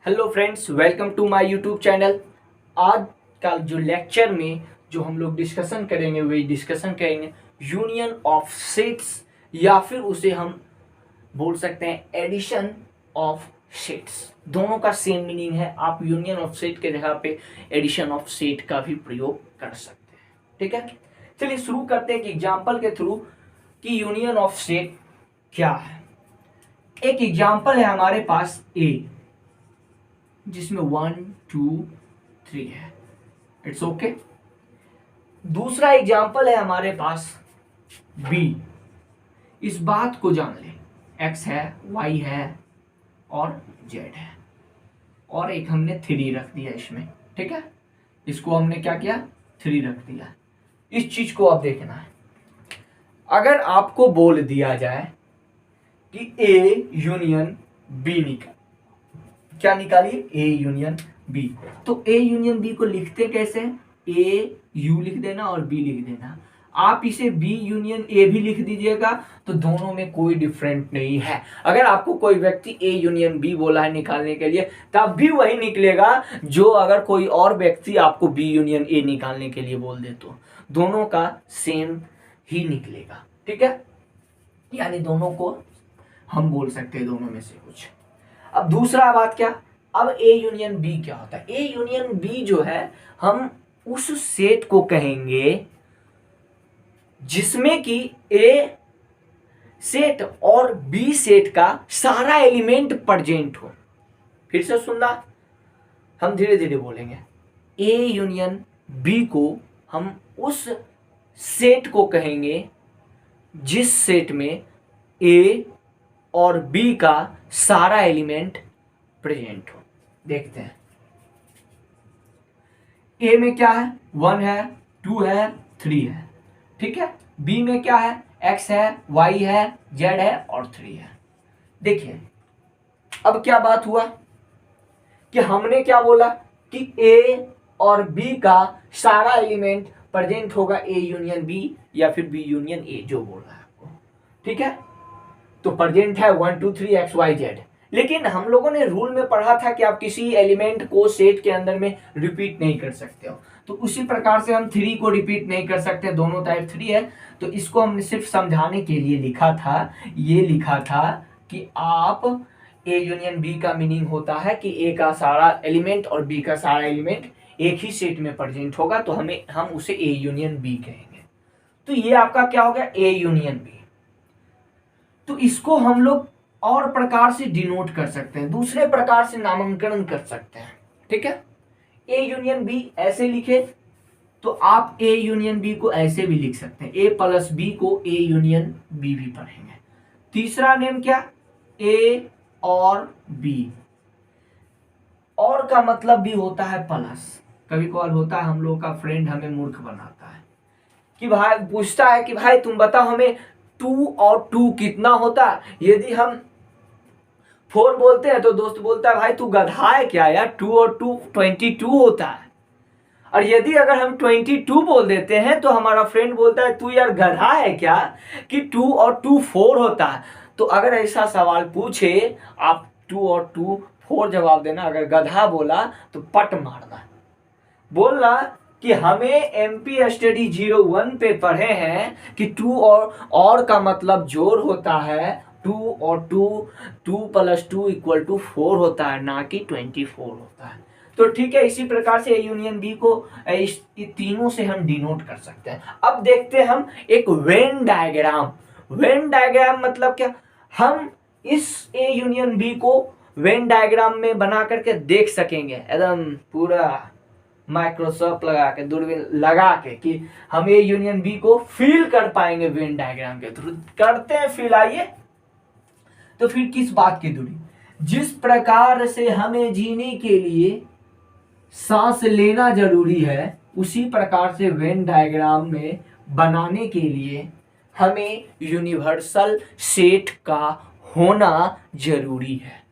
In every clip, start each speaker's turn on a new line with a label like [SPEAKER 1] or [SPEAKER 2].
[SPEAKER 1] Hello friends, welcome to my YouTube channel. आज का जो लेक्चर में जो हम लोग डिस्कशन करेंगे वही डिस्कशन करेंगे यूनियन ऑफ सेट्स, या फिर उसे हम बोल सकते हैं एडिशन ऑफ सेट्स। दोनों का सेम मीनिंग है। आप यूनियन ऑफ सेट के जगह पे एडिशन ऑफ सेट का भी प्रयोग कर सकते हैं। ठीक है, चलिए शुरू करते हैं एक एग्जाम्पल के थ्रू कि यूनियन ऑफ सेट क्या है। एक एग्जाम्पल है हमारे पास ए, जिसमें 1 2 3 है। It's okay. दूसरा एग्जाम्पल है हमारे पास बी। इस बात को जान ले, एक्स है, वाई है और जेड है, और एक हमने 3 रख दिया इसमें। ठीक है, इसको हमने क्या किया, 3 रख दिया। इस चीज को आप देखना है। अगर आपको बोल दिया जाए कि ए यूनियन बी निकाल, क्या निकालिए, ए यूनियन बी, तो ए यूनियन बी को लिखते कैसे, ए यू लिख देना और बी लिख देना। आप इसे बी यूनियन ए भी लिख दीजिएगा तो दोनों में कोई डिफरेंट नहीं है। अगर आपको कोई व्यक्ति ए यूनियन बी बोला है निकालने के लिए, तब भी वही निकलेगा जो अगर कोई और व्यक्ति आपको बी यूनियन ए निकालने के लिए बोल दे, तो दोनों का सेम ही निकलेगा। ठीक है, यानी दोनों को हम बोल सकते हैं दोनों में से कुछ। अब दूसरा बात क्या, अब ए यूनियन बी क्या होता है। ए यूनियन बी जो है, हम उस सेट को कहेंगे जिसमें कि ए सेट और बी सेट का सारा एलिमेंट प्रेजेंट हो। फिर से सुनना, हम धीरे धीरे बोलेंगे। ए यूनियन बी को हम उस सेट को कहेंगे जिस सेट में ए और बी का सारा एलिमेंट प्रेजेंट हो। देखते हैं, ए में क्या है, 1 है, 2 है, 3 है। ठीक है, बी में क्या है, एक्स है, वाई है, जेड है और 3 है। देखिए अब क्या बात हुआ कि हमने क्या बोला कि ए और बी का सारा एलिमेंट प्रेजेंट होगा ए यूनियन बी या फिर बी यूनियन ए, जो बोल रहा है आपको। ठीक है, तो प्रेजेंट है 1 2 3 एक्स वाई जेड। लेकिन हम लोगों ने रूल में पढ़ा था कि आप किसी एलिमेंट को सेट के अंदर में रिपीट नहीं कर सकते हो, तो उसी प्रकार से हम 3 को रिपीट नहीं कर सकते। दोनों टाइप 3 है, तो इसको हमने सिर्फ समझाने के लिए लिखा था। ये लिखा था कि आप ए यूनियन बी का मीनिंग होता है कि ए का सारा एलिमेंट और बी का सारा एलिमेंट एक ही सेट में प्रेजेंट होगा, तो हम उसे ए यूनियन बी कहेंगे। तो ये आपका क्या हो गया, ए यूनियन बी। तो इसको हम लोग और प्रकार से डिनोट कर सकते हैं, दूसरे प्रकार से नामांकन कर सकते हैं। ठीक है, ए यूनियन बी ऐसे लिखे तो आप ए यूनियन बी को ऐसे भी लिख सकते हैं, ए प्लस बी को ए यूनियन बी भी पढ़ेंगे। तीसरा नेम क्या, ए और बी। और का मतलब भी होता है प्लस। कभी कभार होता है हम लोग का फ्रेंड हमें मूर्ख बनाता है कि भाई, पूछता है कि भाई तुम बताओ हमें 2 और 2 कितना होता है। यदि हम 4 बोलते हैं तो दोस्त बोलता है भाई तू गधा है क्या यार, 2 और 2 22 होता है। और यदि अगर हम 22 बोल देते हैं तो हमारा फ्रेंड बोलता है तू यार गधा है क्या कि 2 और 2 4 होता है। तो अगर ऐसा सवाल पूछे, आप 2 और 2 4 जवाब देना। अगर गधा बोला तो पट मारना, बोलना कि हमें एमपी स्टडी 01 पे पढ़े हैं कि 2 और का मतलब जोड़ होता है। 2 और 2 प्लस 2 इक्वल टू 4 होता है, ना कि 24 होता है। तो ठीक है, इसी प्रकार से ए यूनियन बी को इस तीनों से हम डिनोट कर सकते हैं। अब देखते हैं हम एक वेन डायग्राम। वेन डायग्राम मतलब क्या, हम इस ए यूनियन बी को वेन डायग्राम में बना करके देख सकेंगे, एकदम पूरा माइक्रोसॉफ्ट लगा के, दूरबीन लगा के, कि हम ये यूनियन बी को फील कर पाएंगे वेन डायग्राम के थ्रू। करते हैं फील, आइए। तो फिर किस बात की दूरी, जिस प्रकार से हमें जीने के लिए सांस लेना जरूरी है, उसी प्रकार से वेन डायग्राम में बनाने के लिए हमें यूनिवर्सल सेट का होना जरूरी है।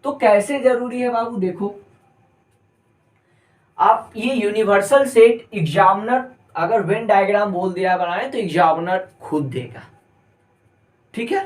[SPEAKER 1] तो कैसे जरूरी है बाबू, देखो आप ये यूनिवर्सल सेट एग्जामिनर अगर वेन डायग्राम बोल दिया बनाने तो एग्जामिनर खुद देगा। ठीक है,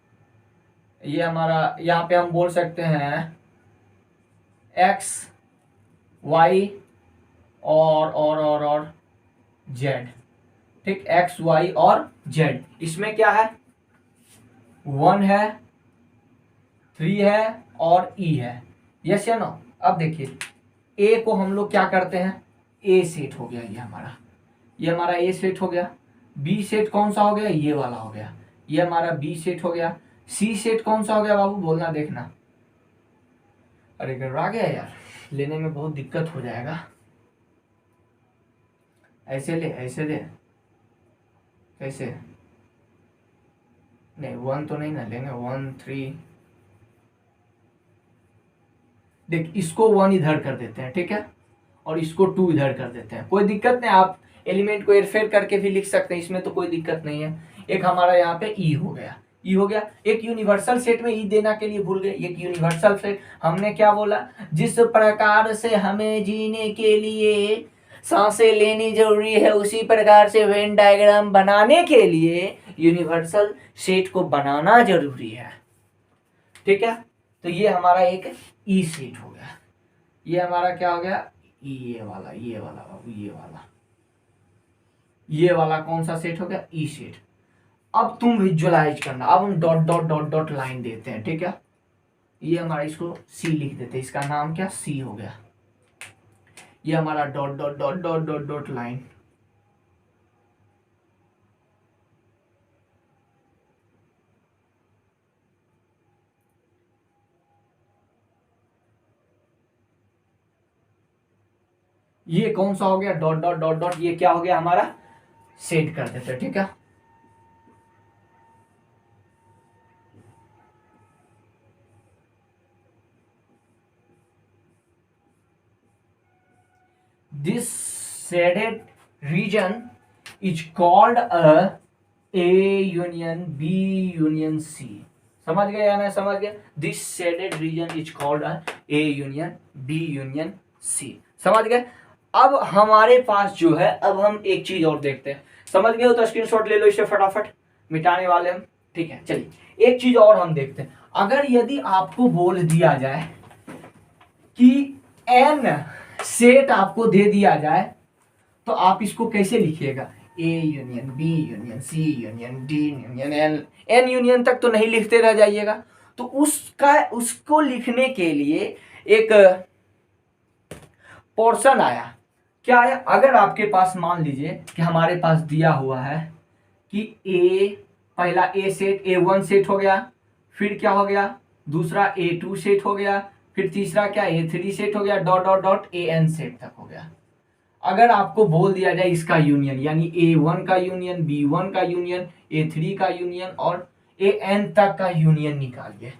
[SPEAKER 1] ये हमारा यहाँ पे हम बोल सकते हैं एक्स वाई और जेड। ठीक, एक्स वाई और जेड। इसमें क्या है, 1 है, 3 है और ई है। यस या नो। अब देखिए ए को हम लोग क्या करते हैं, ए सेट हो गया, ये हमारा ए सेट हो गया। बी सेट कौन सा हो गया, ये वाला हो गया, ये हमारा बी सेट हो गया। सी सेट कौन सा हो गया बाबू, बोलना देखना। अरे गड़बड़ा गया यार, लेने में बहुत दिक्कत हो जाएगा। ऐसे ले, ऐसे ले, कैसे, नहीं 1 तो नहीं ना लेंगे, 1 3। देख इसको 1 इधर कर देते हैं, ठीक है, और इसको 2 इधर कर देते हैं, कोई दिक्कत नहीं। आप एलिमेंट को हेरफेर करके भी लिख सकते हैं, इसमें तो कोई दिक्कत नहीं है। एक हमारा यहाँ पे ई हो गया, ई हो गया। एक यूनिवर्सल सेट में ई देना के लिए भूल गए। एक यूनिवर्सल सेट हमने क्या बोला, जिस प्रकार से हमें जीने के लिए सांसें लेनी जरूरी है, उसी प्रकार से वेन डायग्राम बनाने के लिए यूनिवर्सल सेट को बनाना जरूरी है। ठीक है, तो ये हमारा एक ई सेट हो गया। ये हमारा क्या हो गया, ये वाला, ये वाला बाबू, ये वाला कौन सा सेट हो गया, ई सेट। अब तुम विजुअलाइज करना। अब हम dot dot dot dot line देते हैं, ठीक है। ये हमारा, इसको सी लिख देते हैं, इसका नाम क्या, सी हो गया। ये हमारा dot dot dot dot dot dot line. ये कौन सा हो गया, डॉट डॉट डॉट डॉट, ये क्या हो गया हमारा, सेट कर देते हैं, ठीक है। This shaded region is called A union B union C। समझ गए या नहीं समझ गए। This shaded region is called A union B union C। समझ गए। अब हमारे पास जो है, अब हम एक चीज और देखते हैं। समझ गए हो तो स्क्रीनशॉट ले लो, इसे फटाफट मिटाने वाले हम। ठीक है, चलिए एक चीज और हम देखते हैं। अगर यदि आपको बोल दिया जाए कि n सेट आपको दे दिया जाए, तो आप इसको कैसे लिखिएगा, A union B union C union D union N union तक तो नहीं लिखते रह जाइएगा। तो उसको लिखने के लिए एक पोर्शन आया। क्या आया, अगर आपके पास मान लीजिए कि हमारे पास दिया हुआ है कि ए, पहला ए सेट A1 सेट हो गया, फिर क्या हो गया, दूसरा A2 सेट हो गया, फिर तीसरा क्या A3 सेट हो गया, dot dot dot AN set तक हो गया। अगर आपको बोल दिया जाए इसका यूनियन, यानी A1 का यूनियन, B1 का यूनियन, A3 का यूनियन और AN तक का यूनियन निकालिए,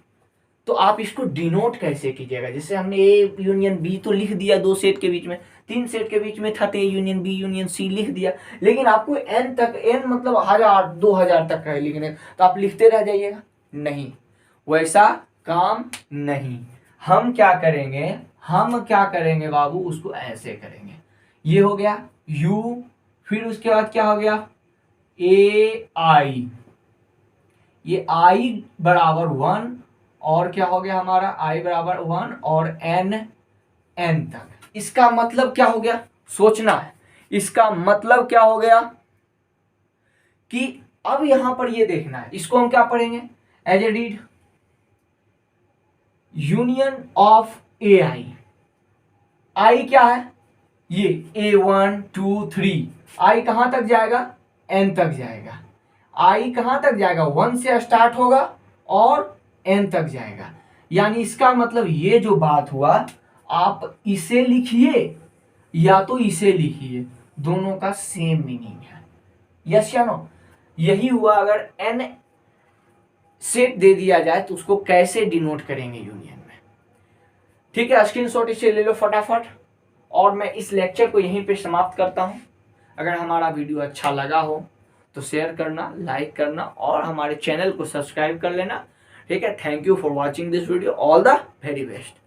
[SPEAKER 1] तो आप इसको डिनोट कैसे कीजिएगा। जैसे हमने ए यूनियन बी तो लिख दिया, 2 सेट के बीच में, 3 सेट के बीच में था तो A union B union C लिख दिया, लेकिन आपको एन तक, एन मतलब 1000 2000 तक का है लिखने, तो आप लिखते रह जाइएगा। नहीं, वैसा काम नहीं। हम क्या करेंगे बाबू, उसको ऐसे करेंगे। ये हो गया u, फिर उसके बाद क्या हो गया ए आई, ये i बराबर 1, और क्या हो गया हमारा i बराबर 1 और n तक। इसका मतलब क्या हो गया, सोचना है। इसका मतलब क्या हो गया कि अब यहां पर ये देखना है, इसको हम क्या पढ़ेंगे, as a read union of A I क्या है, ये A1 2 3, आई कहां तक जाएगा, n तक जाएगा। आई कहां तक जाएगा, 1 से स्टार्ट होगा और n तक जाएगा। यानी इसका मतलब ये जो बात हुआ, आप इसे लिखिए या तो इसे लिखिए, दोनों का सेम मीनिंग है। यस या नो। यही हुआ अगर n सेट दे दिया जाए तो उसको कैसे डिनोट करेंगे यूनियन में। ठीक है, स्क्रीनशॉट इसे ले लो फटाफट, और मैं इस लेक्चर को यहीं पे समाप्त करता हूं। अगर हमारा वीडियो अच्छा लगा हो तो शेयर करना, लाइक करना और हमारे चैनल को सब्सक्राइब कर लेना। ठीक है, thank you for watching this video, all the very best.